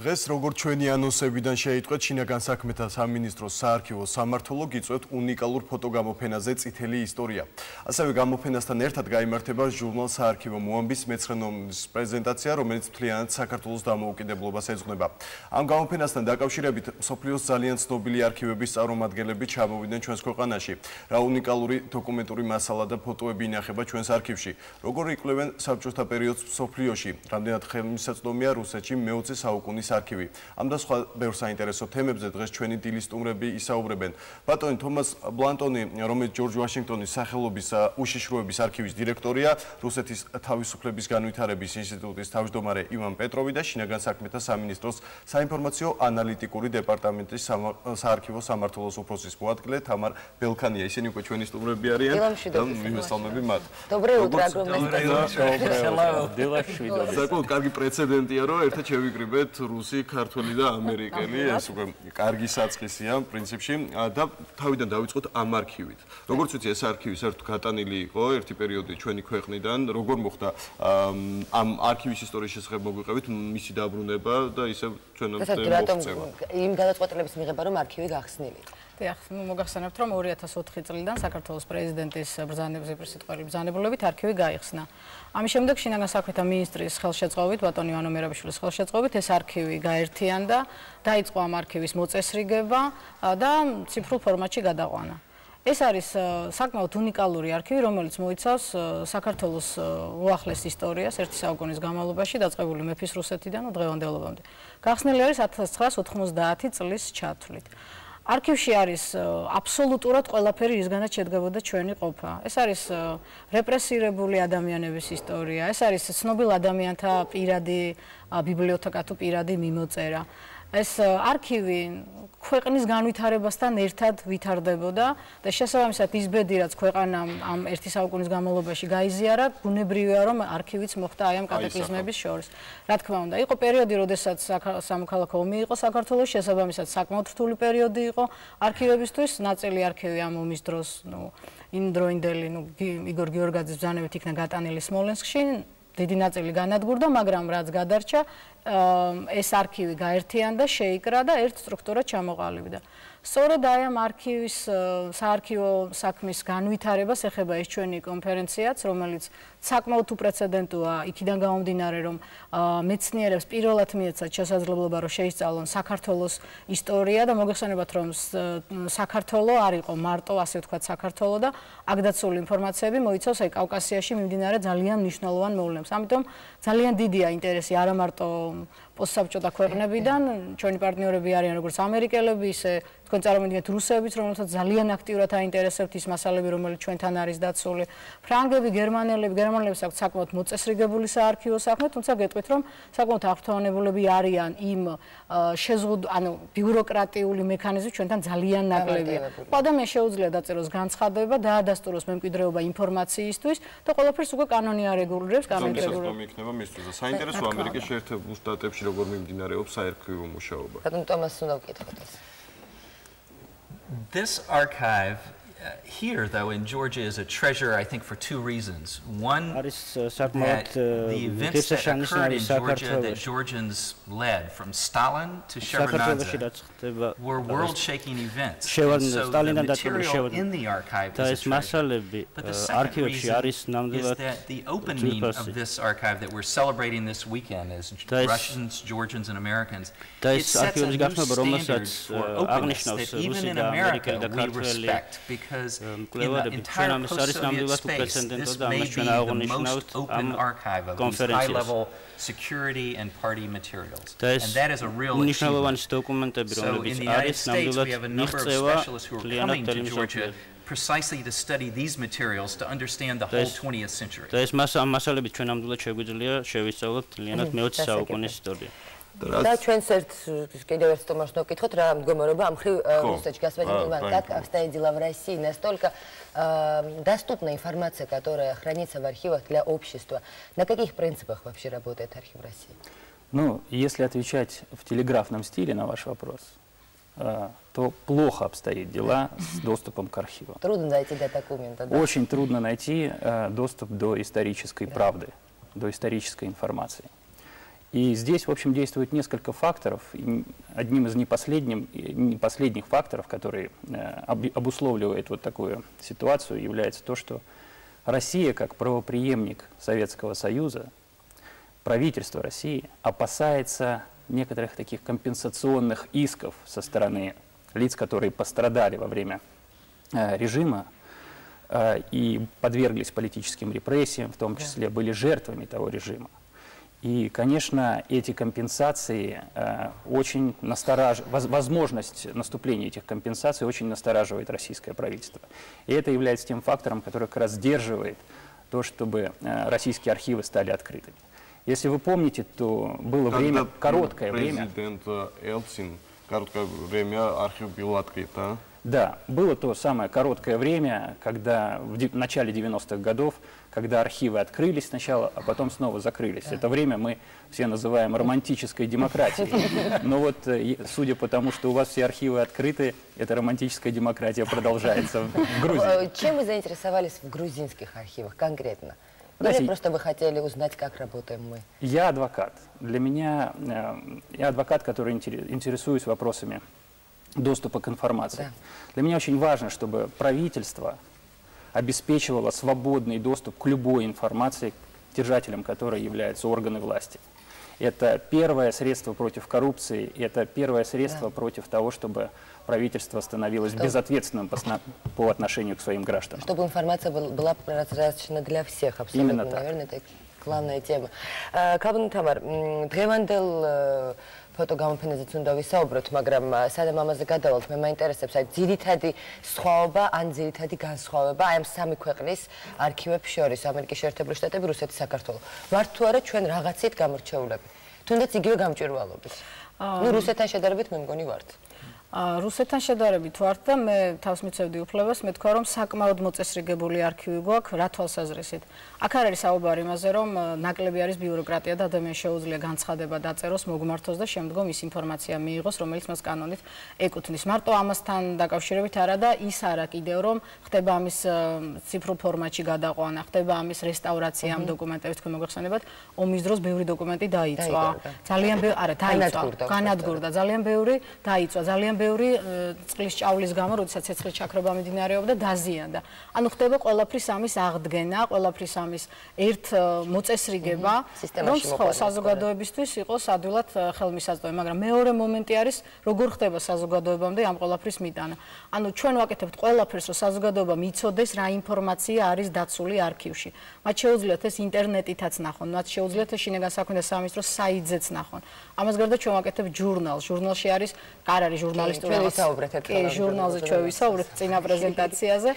დღეს როგორც ჩვენი ანონსებიდან შეიტყვეთ, შინაგან საქმეთა სამინისტროს საარქივო სამმართველო გიწვევთ უნიკალურ ფოტოგამოფენაზე წითელი ისტორია. ასევე გამოფენასთან ერთად გაიმართება ჟურნალ საარქივო მოამბის მეცხრე ნომრის პრეზენტაცია, რომელიც მთლიანად საქართველოს დამოუკიდებლობას ეძღვნება. ამ გამოფენასთან დაკავშირებით მსოფლიოს ძალიან ცნობილი არქივების წარმომადგენლები ჩამოვიდნენ ჩვენს ქვეყანაში. რა უნიკალური დოკუმენტური მასალა და ფოტოები ინახება ჩვენს არქივში. როგორ იკვლევენ საბჭოთა პერიოდს მსოფლიოში, რამდენად ხელმისაწვდომია რუსეთში მე-20 საუკუნის არქივი. ამ და სხვა ბევრ საინტერესო თემებზე დღეს ჩვენი დილის სტუმრები ისაუბრებენ. ბატონი თომას ბლანტონი, რომელიც ჯორჯ ვაშინგტონის სახელობის უშიშროების არქივის დირექტორია, რუსეთის თავისუფლების განვითარების ინსტიტუტის თავმჯდომარე ივან პეტროვი და შინაგან საქმეთა სამინისტროს საინფორმაციო ანალიტიკური დეპარტამენტის საარქივო სამმართველოს უფროსის მოადგილე თამარ ბელქანია. ისინი უკვე ჩვენი სტუმრები არიან და მივესალმები მათ. Доброе утро, огромное საკუთარ კარგი პრეცედენტია, რომ ერთად შევიკრიბეთ რუსი, ქართველი და ამერიკელი, ეს უკვე კარგი საწყისია პრინციპში და თავიდან დავიწყოთ ამ არქივით. როგორც ვიცი, ეს არქივი საერთოდ გატანილი იყო ერთი პერიოდი ჩვენი ქვეყნიდან, როგორ მოხდა ამ არქივის ისტორიის შესახებ მოგვიყევით, მისი დაბრუნება და ისე ჩვენამდე მოღწევა. იმ გადაწყვეტილების მიღება, რომ არქივი გახსნილი. მოგახსენებთ, რომ 2004 წლიდან საქართველოს პრეზიდენტის ბრძანების ბრძანებულებით არქივი გაიხსნა. ამის შემდეგ შინაგან საქმეთა მინისტრის ხელშეწყობით, ბატონი ივანო მერაბიშვილის ხელშეწყობით ეს არქივი გაერთიანდა, დაიწყო ამ არქივის მოწესრიგება და ციფრულ ფორმატში გადაყვანა. ეს არის საკმაოდ უნიკალური არქივი, რომელიც მოიცავს საქართველოს უახლეს ისტორიას ერთი საუკუნის განმავლობაში, დაწყებული მეფის რუსეთიდან დღევანდელობამდე. გახსნილი არის 1990 წლის ჩათვლით. არქივში არის აბსოლუტურად ყველაფერი, რისგანაც შედგებოდა ჩვენი ყოფა. ეს არის რეპრესირებული ადამიანების ისტორია, ეს არის ცნობილ ადამიანთა პირადი ბიბლიოთეკა თუ პირადი მიმოწერა. ეს არქივი ქვეყნის განვითარებასთან ერთად ვითარდებოდა და შესაბამისად ის ბედი, რაც ქვეყანამ ამ ერთი საუკუნის განმავლობაში გაიზიარა, ბუნებრივია, რომ არქივიც მოხდა აი ამ კატაკლიზმების შორის. რა თქმა უნდა, იყო პერიოდი, როდესაც სამოქალაქო ომი იყო საქართველოში, შესაბამისად საკმაოდ რთული პერიოდი იყო არქივებისთვის, ნაწილი არქივი ამ ომის დროს, იმდროინდელი, იგორ გიორგაძის ბრძანებით იქნა გატანილი სმოლენსკში, დიდი ნაწილი განადგურდა, მაგრამ რაც გადარჩა, ეს არქივი გაერთიანდა, შეიკრა და ერთ სტრუქტურად ჩამოყალიბდა. სწორედ აი ამ არქივის საარქივო საქმის განვითარებას ეხება ეს ჩვენი კონფერენციაც, რომელიც საკმაოდ უპრეცედენტოა, იქიდან გამომდინარე, რომ მეცნიერებს პირველად მიეცათ შესაძლებლობა, რომ შეისწავლონ საქართველოს ისტორია და მოგეხსენებათ, რომ საქართველო არ იყო მარტო, ასე ვთქვათ, საქართველო და აქ დაცული ინფორმაციები მოიცავს აი კავკასიაში მიმდინარე ძალიან მნიშვნელოვან მოვლენებს. ამიტომ ძალიან დიდია ინტერესი არა მარტო პოსტსაბჭოთა ქვეყნებიდან, ჩვენი პარტნიორები არიან როგორც ამერიკელები, ისე თქვენ წარმოვიდგინეთ რუსებიც, რომელთაც ძალიან აქტიურად აინტერესებთ ის მასალები, რომელიც ჩვენთან არის დაცული. ფრანგები, გერმანელებს აქვთ საკმაოდ მოწესრიგებული საარქივო საქმე, თუმცა გეტყვით, რომ საკმაოდ აღფრთოვანებულები არიან იმ ბიუროკრატიული მექანიზმით ჩვენთან ძალიან ნაკლებია. ადამიანს შეუძლია დაწეროს განცხადება, დაადასტუროს მემკვიდრეობა ინფორმაციისთვის და ყველაფერს უკვე კანონი არეგულირებს, იქნება მისთვის და საინტერესო ამერიკის შეერთებულ შტატებში როგორ მიმდინარეობს საარქივო მუშაობა. ბატონ ტომას უნდა ვკითხოთ ეს. This archive here, though, in Georgia is a treasure, I think, for two reasons. One, that the events that occurred in Georgia that Georgians led, from Stalin to Shevardnadze, were world-shaking events. So the material in the archive is a treasure. But the second reason is that the opening of this archive that we're celebrating this weekend as Russians, Georgians, and Americans, it sets a new standard for openness that even in America we respect, because in the entire post-Soviet space, this may be the most open archive of these high-level security and party materials. And that is a real achievement. So in the United States, we have a number of specialists who are coming to Georgia precisely to study these materials to understand the whole 20th century. და ჩვენს კიდევ ერთ სტუმარს ვკითხოთ, რა მდგომარეობა ამ მხრივ русский господин Иван, как обстоят дела в России? Настолько доступна информация, которая хранится в архивах для общества. На каких принципах вообще работает архив в России? Ну, если отвечать в телеграфном стиле на ваш вопрос, то плохо обстоят дела с доступом к архивам. Трудно найти до документа, да? Очень трудно найти доступ до исторической правды, до исторической информации. И здесь, в общем, действует несколько факторов. И одним из непоследних факторов, который обусловливает вот такую ситуацию, является то, что Россия, как правопреемник Советского Союза, правительство России опасается некоторых таких компенсационных исков со стороны лиц, которые пострадали во время режима и подверглись политическим репрессиям, в том числе были жертвами того режима. И, конечно, эти компенсации очень настораживают, возможность наступления этих компенсаций очень настораживает российское правительство. И это является тем фактором, который как раз сдерживает то, чтобы российские архивы стали открытыми. Если вы помните, то было время, короткое время... Президент Ельцин короткое время архив был открыт, а? Да, было то самое короткое время, когда в начале 90-х годов, когда архивы открылись сначала, а потом снова закрылись. Это время мы все называем романтической демократией. Но вот, судя по тому, что у вас все архивы открыты, эта романтическая демократия продолжается в Грузии. Чем вы заинтересовались в грузинских архивах конкретно? Или просто вы хотели узнать, как работаем мы? Я адвокат. Для меня, я адвокат, который интересуюсь вопросами доступа к информации. Да. Для меня очень важно, чтобы правительство обеспечивало свободный доступ к любой информации, держателем которой являются органы власти. Это первое средство против коррупции, это первое средство против того, чтобы правительство становилось безответственным по отношению к своим гражданам. Чтобы информация была прозрачна для всех, абсолютно. Именно так. Наверное, это главная тема. Кабан Тамар, დღევანდელ ფოტოგამოფენაზეც უნდა ვისაუბროთ, მაგრამ სადამ ამაზე გადავალთ, მე მაინტერესებს აი ძირითადი სხვაობა, ან ძირითადი განსხვავება აი ამ სამი ქვეყნის არქივებს შორის, ამერიკის შეერთებული შტატები, რუსეთი, საქართველო. ვართ თუ არა ჩვენ რაღაცით გამორჩეულები? თუნდაც იგივე გამჭვირვალობით. ნუ რუსეთთან შედარებით მე მგონი ვართ. რუსეთთან შედარებით ვართ და მე თავს მიცევდი უფლებას, მე თქვა რომ საკმაოდ მოწესრიგებული არქივი გვაქვს, რა თვალსაზრისით. აქ არ არის საუბარი იმაზე, რომ ნაკლები არის ბიუროკრატია და ადამიანს შეუძლია განცხადება დაწეროს, მოგმართოს და შემდგომ ის ინფორმაცია მიიღოს, რომელიც მას კანონით ეკუთვნის. მარტო ამასთან დაკავშირებით არა და ის არა კიდევ, რომ ხდება ამის ციფრულ ფორმატში გადაყვანა, ხდება ამის რესტავრაცია ამ დოკუმენტებით, თქვენ მოგეხსენებათ, ომის დროს ბევრი დოკუმენტი დაიწვა. ძალიან ბევრი, არა, დაიწვა, განადგურდა, ძალიან ბევრი დაიწვა, ძალიან ბევრი წყლის ჭავლის გამო, როდესაც ცეცხლის ჩაქრობა მიმდინარეობდა, დაზიანდა. ანუ ხდება ყველაფრის ამის აღდგენა, ყველაფრის ამის ერთ მოწესრიგება, რომ საზოგადოებისთვის იყოს ადვილად ხელმისაწვდომი, მაგრამ მეორე მომენტი არის, როგორ ხდება საზოგადოებამდე ამ ყველაფრის მიტანა. ანუ ჩვენ ვაკეთებთ ყველაფერს, რომ საზოგადოება მიცოდეს, რა ინფორმაცია არის დაცული არქივში. მათ შეუძლიათ ეს ინტერნეტითაც ნახონ, მათ შეუძლიათ ეს შინაგან საქმეთა სამინისტროს საიტზეც ნახონ. ამას გარდა ჩვენ ვაკეთებთ ჟურნალს. ჟურნალში არის, არ არის ჟურნალისტური ჟურნალზე ჩვენ ვისაუბრეთ წინა პრეზენტაციაზე.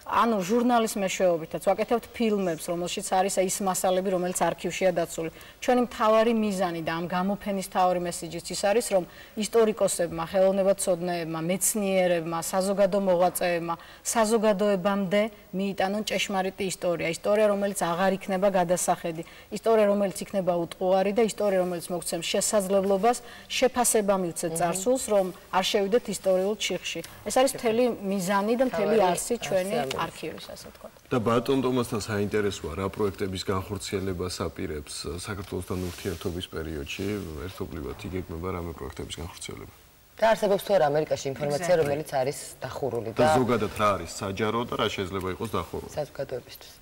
ანუ ჟურნალის მეშვეობითაც ვაკეთებთ ფილმებს, რომელშიც არის ის მასალები, რომელიც არქივშია დაცული. ჩვენი მთავარი მიზანი და ამ გამოფენის მთავარი მესიჯიც ის არის, რომ ისტორიკოსებმა, ხელოვნებაცოდნეებმა, მეცნიერებმა, საზოგადო მოღვაწეებმა, საზოგადოებამდე მიიტანონ ჭეშმარიტი ისტორია, ისტორია, რომელიც აღარ იქნება გადასახედი, ისტორია, რომელიც იქნება უტყუარი და ისტორია, რომელიც მოგცემს შესაძლებლობას, შეფასება მივცეთ წარსულს, რომ არ შევიდეთ ისტორიულ ჩიხში. ეს არის მთელი მიზანი და მთელი არსი ჩვენი არქივის, ასე თქვა. და ბატონ ტომასთან საინტერესოა რა პროექტების განხორციელებას აპირებს საქართველოსთან ურთიერთობის პერიოდში, ერთობლივად იგეგმება რამე პროექტების განხორციელება. და არსებობს თუ არა ამერიკაში ინფორმაცია, რომელიც არის დახურული და ზოგადად რა არის საჯარო და რა შეიძლება იყოს დახურული საზოგადოებისთვის.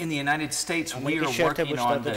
In the United States, we are working on the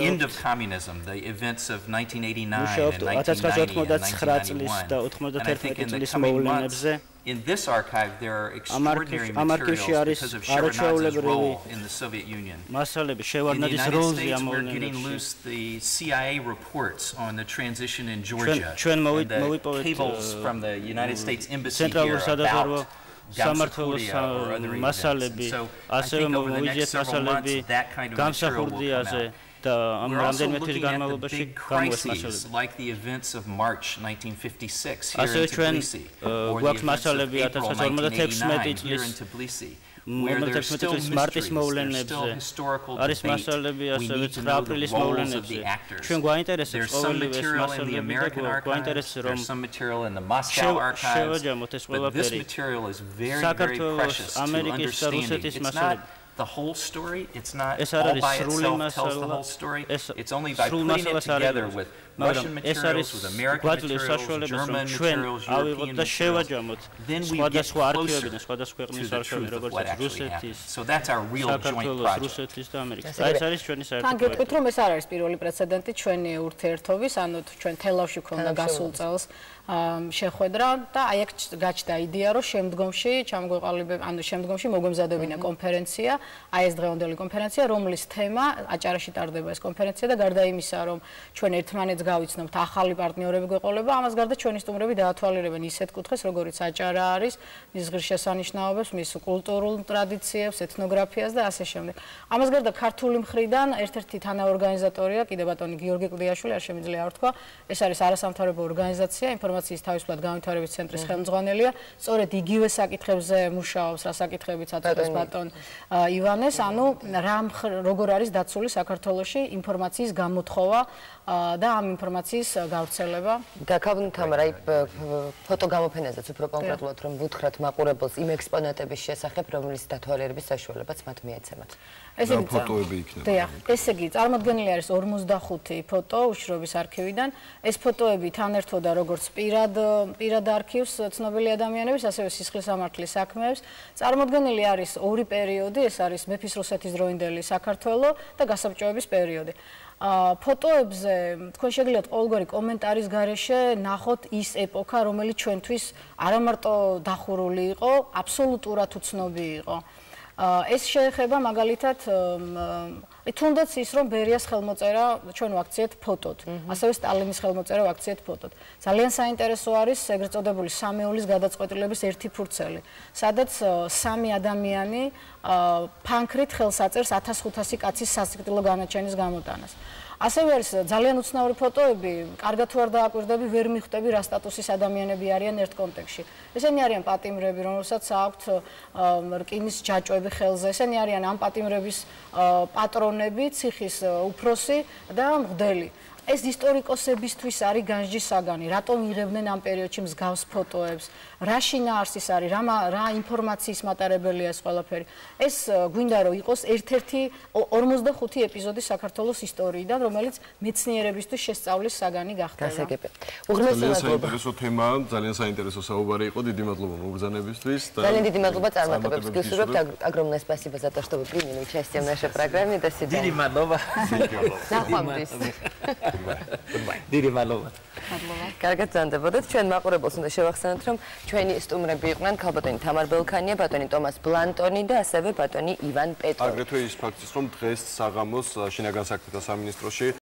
end of communism, the events of 1989 and 1990 and 1991. And I think in the coming months, in this archive, there are extraordinary materials because of Shevardnadze's role in the Soviet Union. In the United States, we're getting loose the CIA reports on the transition in Georgia and the cables from the United States Embassy here about Gamsakhurdia or other events. And so I think over the next several months, that kind of material will come out. We're also looking at the big crises, like the events of March 1956 here in Tbilisi, or the events of April 1989 here in Tbilisi, where there's still mysteries, there's still historical debate. We need to know the roles of the actors. There's some material in the American archives, there's some material in the Moscow archives, but this material is very, very precious to understanding. It's not the whole story. It's not all by itself tells the whole story. It's only by putting it together with Russian materials, with American materials, German materials, European materials. Then we get closer to the truth of what actually happened. So that's our real joint project. თან გეტყვით, რომ ეს არ არის პირველი პრეცედენტი ჩვენი ურთიერთობის, ანუ ჩვენ თელავში ქონდა გასულ წელს შეხვედრა და აი აქ გაჩნდა იდეა, რომ შემდგომში ჩამოგვეყალიბება, ანუ შემდგომში მოგვემზადებინა კონფერენცია, აი ეს დღევანდელი კონფერენცია, რომლის თემა აჭარაში ტარდება ეს კონფერენცია და გარდა იმისა, რომ ჩვენ ერთმანეთს გავიცნობთ, ახალი პარტნიორები გვეყოლება, ამას გარდა ჩვენი სტუმრები დაათვალიერებენ ისეთ კუთხეს, როგორიც აჭარა არის, მის ღირსშესანიშნაობებს, მის კულტურულ ტრადიციებს, ეთნოგრაფიას და ასე შემდეგ. ამას გარდა ქართული მხრიდან ერთ-ერთი თანაორგანიზატორია, კიდე ბატონი გიორგი კლდიაშვილი, არ შემიძლია არ ვთქვა, ეს არის არასამთავრობო ორგანიზაცია, ინფორმაციის თავისუფლად განვითარების ცენტრის ხელმძღვანელია, სწორედ იგივე საკითხებზე მუშაობს, რა საკითხებიც აწყვეტს ბატონ ივანეს, ანუ როგორ არის დაცული საქართველოში ინფორმაციის გამოთხოვა და ამ ინფორმაციის გავრცელება. გაქავნით ამ რაი ფოტოგამოფენაზეც უფრო კონკრეტულად რომ ვუთხრათ მაყურებელს იმ ექსპონატების შესახებ, რომლის დათვალიერების საშუალებაც მათ მიეცემათ. ესე იგი ფოტოები იქნება. დიახ, ესე იგი წარმოდგენილი არის 45 ფოტო უშრობის არქივიდან. ეს ფოტოები თან ერთვოდა როგორც პირად არქივს ცნობილი ადამიანების, ასევე სისხლის სამართლის საქმეებს. წარმოდგენილი არის ორი პერიოდი, ეს არის მეფის რუსეთის დროინდელი საქართველო და გასაბჭოების პერიოდი. ფოტოებზე თქვენ შეგიძლიათ ყოველგვარი კომენტარის გარეშე ნახოთ ის ეპოქა, რომელიც ჩვენთვის არამარტო დახურული იყო, აბსოლუტურად უცნობი იყო. ეს შეეხება მაგალითად თუნდაც ის რომ ბერიას ხელმოწერა ჩვენ ვაქციეთ ფოტოდ, ასევე სტალინის ხელმოწერა ვაქციეთ ფოტოდ. ძალიან საინტერესო არის ეგრეთ წოდებული სამეულის გადაწყვეტილების ერთი ფურცელი, სადაც სამი ადამიანი ფანქრით ხელს აწერს 1500 კაცის სასიკვდილო განაჩენის გამოტანას. ასევე არის ძალიან უცნაური ფოტოები, კარგად თუ არ დააკვირდები, ვერ მიხვდები რა სტატუსის ადამიანები არიან ერთ კონტექსტში. ესენი არიან პატიმრები, რომელსაც აქვთ რკინის ჯაჭვები ხელზე, ესენი არიან ამ პატიმრების პატრონები, ციხის უფროსი და მღვდელი. ეს ისტორიკოსებისთვის არის განსჯის საგანი, რატომ იღებდნენ ამ პერიოდში მსგავს ფოტოებს, რა შინაარსის არის, რა ინფორმაციის მატარებელია ეს ყველაფერი. ეს გვინდა რომ იყოს ერთ-ერთი 45 ეპიზოდი საქართველოს ისტორიიდან, რომელიც მეცნიერებისთვის შესწავლის საგანი გახდება. გასაგებია. ძალიან საინტერესო თემაა, ძალიან საინტერესო საუბარი იყო. დიდი მადლობა მოგზანებისთვის და ძალიან დიდი მადლობა წარმატებებს გისურვებთ. Огромное спасибо за то, что вы приняли участие в нашей программе. До свидания. დიდი მადლობა. ნახვამდის. დიდი მადლობა. კარგად ზანდებოდეთ. ჩვენ მაყურებელს უნდა შევახსენოთ, რომ ჩვენი სტუმრები იყვნენ ქალბატონი თამარ ბელქანია, ბატონი ტომას ბლანტონი და ასევე ბატონი ივან პეტროვი. აგრეთვე ის ფაქტიც, რომ დღეს საღამოს შინაგან საქმეთა სამინისტროში